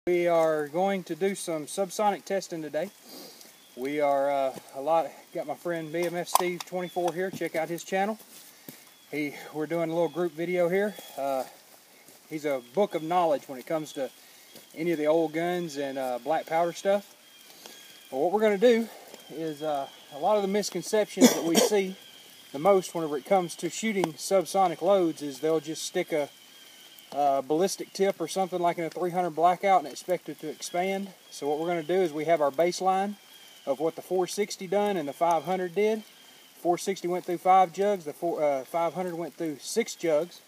We are going to do some subsonic testing today. We are got my friend BMF Steve 24 here. Check out his channel. We're doing a little group video here. He's a book of knowledge when it comes to any of the old guns and black powder stuff. Well, what we're going to do is a lot of the misconceptions that we see the most whenever it comes to shooting subsonic loads is they'll just stick a ballistic tip or something like in a 300 blackout and expect it to expand. So what we're going to do is we have our baseline of what the 460 done and the 500 did. 460 went through 5 jugs, the 500 went through 6 jugs.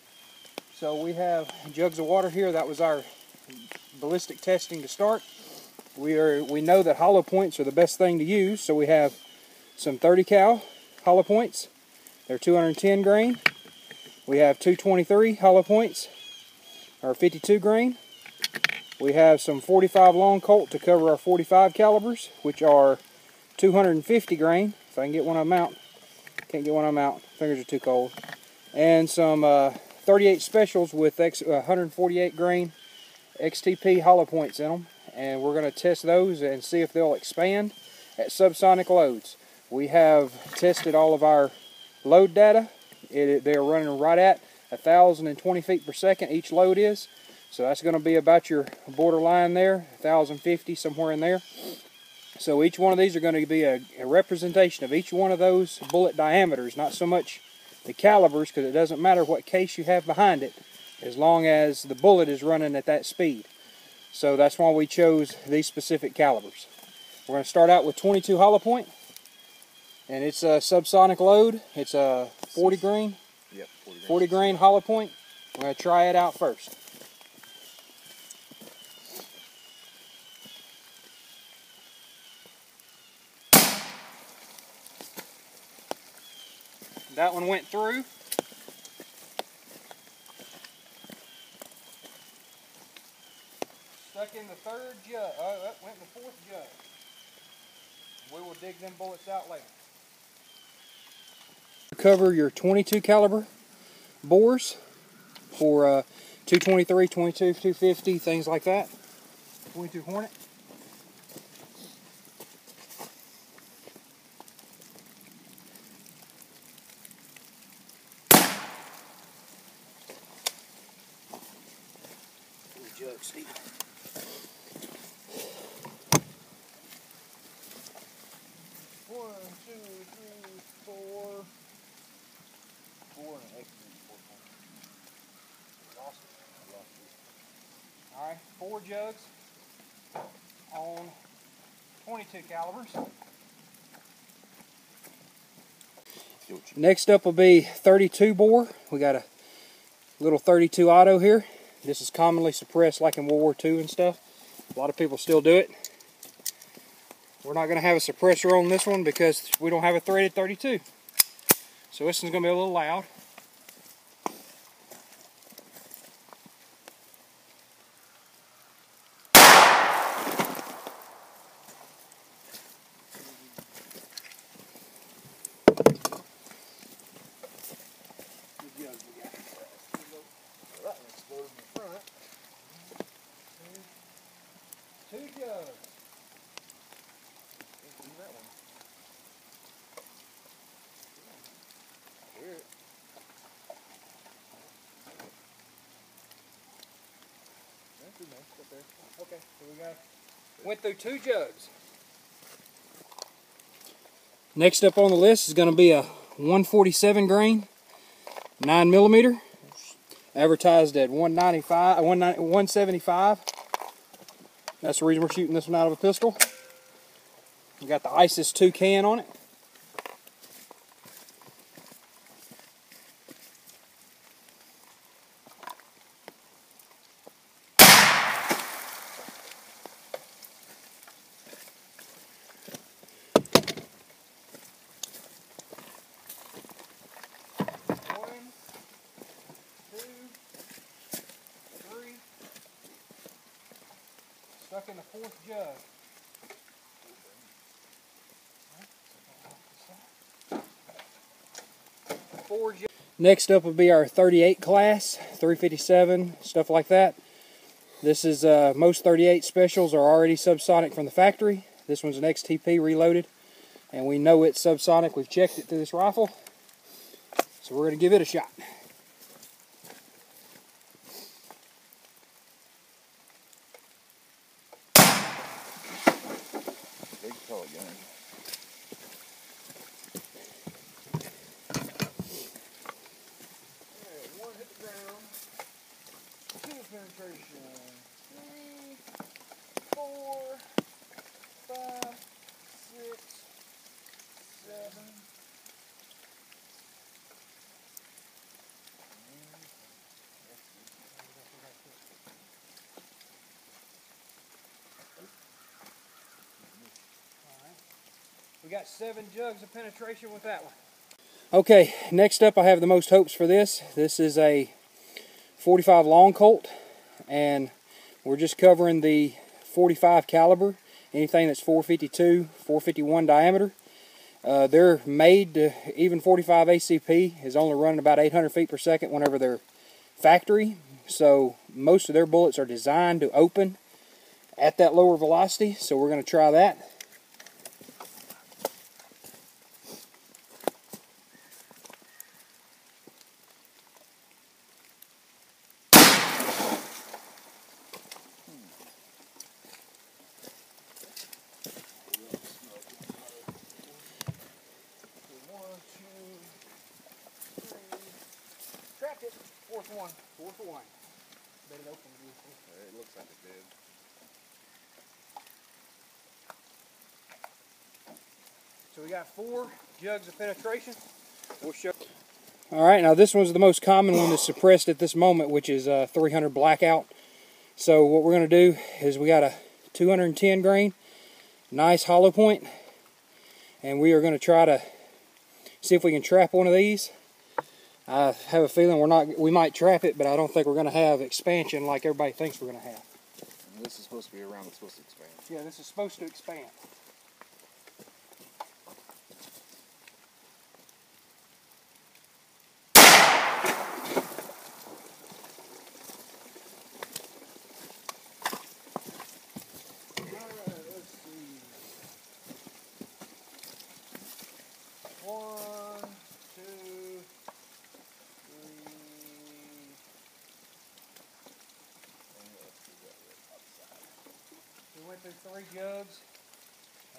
So we have jugs of water here. That was our ballistic testing to start. We know that hollow points are the best thing to use, so we have some 30 cal hollow points. They're 210 grain. We have 223 hollow points, or 52 grain. We have some 45 long Colt to cover our 45 calibers, which are 250 grain. If I can get one of them out. Can't get one of them out. Fingers are too cold. And some 38 specials with 148 grain XTP hollow points in them. And we're going to test those and see if they'll expand at subsonic loads. We have tested all of our load data. They're running right at 1,020 feet per second each load is. So that's going to be about your borderline there, 1,050, somewhere in there. So each one of these are going to be a representation of each one of those bullet diameters, not so much the calibers, because it doesn't matter what case you have behind it, as long as the bullet is running at that speed. So that's why we chose these specific calibers. We're going to start out with 22 hollow point, and it's a subsonic load. It's a 40 grain. Yep, 40 grain hollow point. We're going to try it out first. That one went through. Stuck in the 3rd jug. Oh, that went in the 4th jug. We will dig them bullets out later. Cover your 22 caliber bores for 223, 22, 250, things like that. 22 Hornet. Jug, Steve. One, two, three, four. 4 and an extra 4. Lost it. I lost it. All right, 4 jugs on 22 calibers. Next up will be 32 bore. We got a little 32 auto here. This is commonly suppressed like in World War II and stuff. A lot of people still do it. We're not going to have a suppressor on this one because we don't have a threaded 32. So this one's going to be a little loud. Two jugs. That one. Hear it. That's too nice up there. Okay, so we went through 2 jugs. Next up on the list is going to be a 147 grain, 9mm, advertised at 175. That's the reason we're shooting this one out of a pistol. We got the ISIS 2 can on it. Stuck in the 4th jug. Next up will be our 38 class, 357, stuff like that. This is most 38 specials are already subsonic from the factory. This one's an XTP reloaded, and we know it's subsonic. We've checked it through this rifle, so we're going to give it a shot. Big pellet gun. One hit the ground, two penetration, 3, 4, 5, 6, 7. We got 7 jugs of penetration with that one. Okay, next up I have the most hopes for this. This is a 45 long Colt, and we're just covering the 45 caliber, anything that's 452, 451 diameter. They're made to, even 45 ACP is only running about 800 feet per second whenever they're factory, so most of their bullets are designed to open at that lower velocity, so we're going to try that. Trapped it. Fourth one. Bet it opened. It looks like it did. So we got 4 jugs of penetration. We'll show. Alright, now this one's the most common one that's suppressed at this moment, which is 300 blackout. So what we're going to do is we got a 210 grain, nice hollow point, and we are going to try to see if we can trap one of these. I have a feeling we might trap it, but I don't think we're going to have expansion like everybody thinks we're going to have. And this is supposed to be a round that's supposed to expand. Yeah, this is supposed to expand. Alright, let's see. 1, 2, 3. We went through 3 jugs,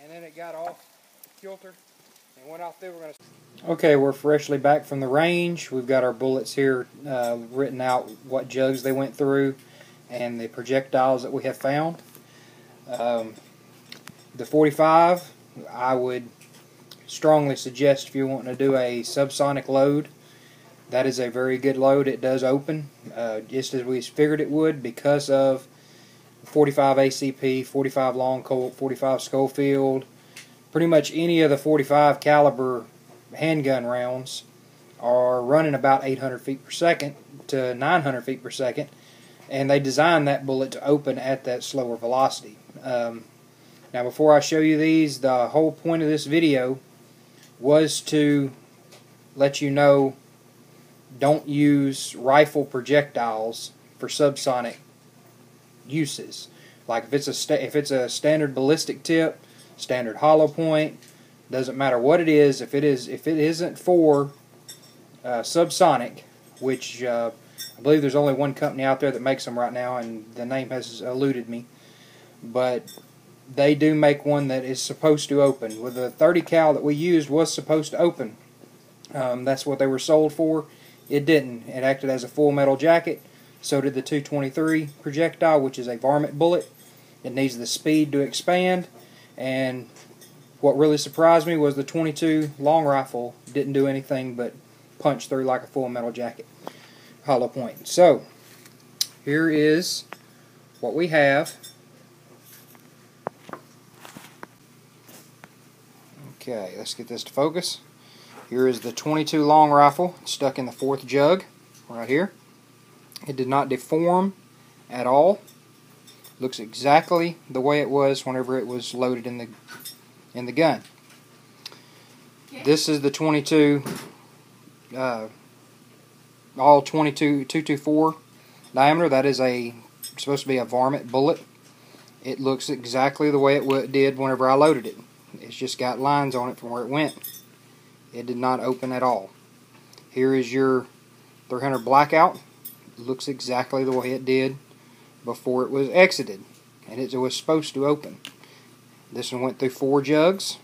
and then it got off kilter and went off there. We're going to. Okay, we're freshly back from the range. We've got our bullets here written out, what jugs they went through, and the projectiles that we have found. The 45, I would strongly suggest if you're wanting to do a subsonic load. That is a very good load. It does open, just as we figured it would, because of 45 ACP, 45 long Colt, 45 Schofield. Pretty much any of the 45 caliber handgun rounds are running about 800 feet per second to 900 feet per second, and they designed that bullet to open at that slower velocity. Now before I show you these, the whole point of this video was to let you know, don't use rifle projectiles for subsonic uses. Like if it's a standard ballistic tip, standard hollow point, doesn't matter what it is. If it isn't for subsonic, which I believe there's only one company out there that makes them right now, and the name has eluded me, but they do make one that is supposed to open. With the 30 cal that we used was supposed to open. That's what they were sold for. It didn't. It acted as a full metal jacket. So did the 223 projectile, which is a varmint bullet. It needs the speed to expand, and what really surprised me was the 22 long rifle didn't do anything but punch through like a full metal jacket. Hollow point. So here is what we have. Okay, let's get this to focus. Here is the 22 long rifle stuck in the 4th jug right here. It did not deform at all. Looks exactly the way it was whenever it was loaded in the gun. Okay. This is the 22 all 22 224 diameter. That is a supposed to be a varmint bullet. It looks exactly the way it did whenever I loaded it. It's just got lines on it from where it went. It did not open at all. Here is your 300 blackout. It looks exactly the way it did before it was exited, and it was supposed to open. This one went through 4 jugs.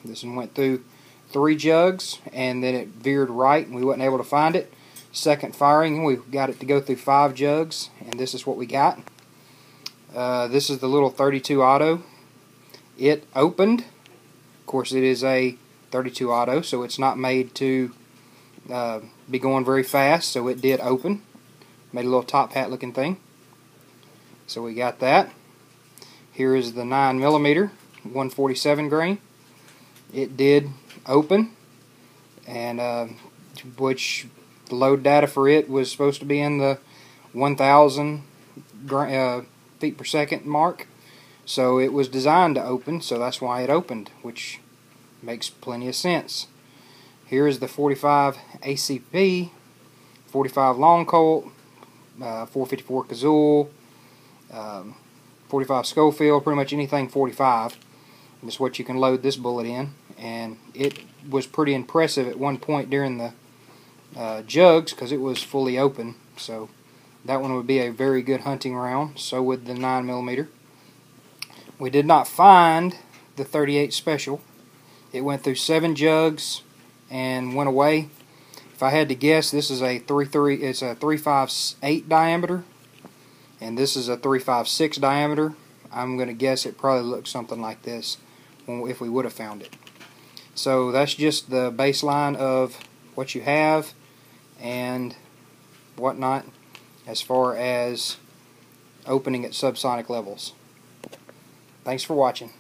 This one went through 3 jugs, and then it veered right, and we wasn't able to find it. Second firing, we got it to go through 5 jugs, and this is what we got. This is the little 32 auto. It opened. Of course, it is a 32 auto, so it's not made to be going very fast, so it did open. Made a little top hat looking thing. So we got that. Here is the 9mm 147 grain. It did open, and which the load data for it was supposed to be in the 1,000 feet per second mark. So it was designed to open, so that's why it opened, which makes plenty of sense. Here is the 45 ACP, 45 long colt, 454 Kazoo, 45 Schofield, pretty much anything 45. That's what you can load this bullet in, and it was pretty impressive at one point during the jugs because it was fully open. So that one would be a very good hunting round. So would the 9mm. We did not find the 38 special. It went through 7 jugs and went away. If I had to guess, this is a 358 diameter, and this is a 356 diameter. I'm going to guess it probably looks something like this if we would have found it. So that's just the baseline of what you have and whatnot as far as opening at subsonic levels. Thanks for watching.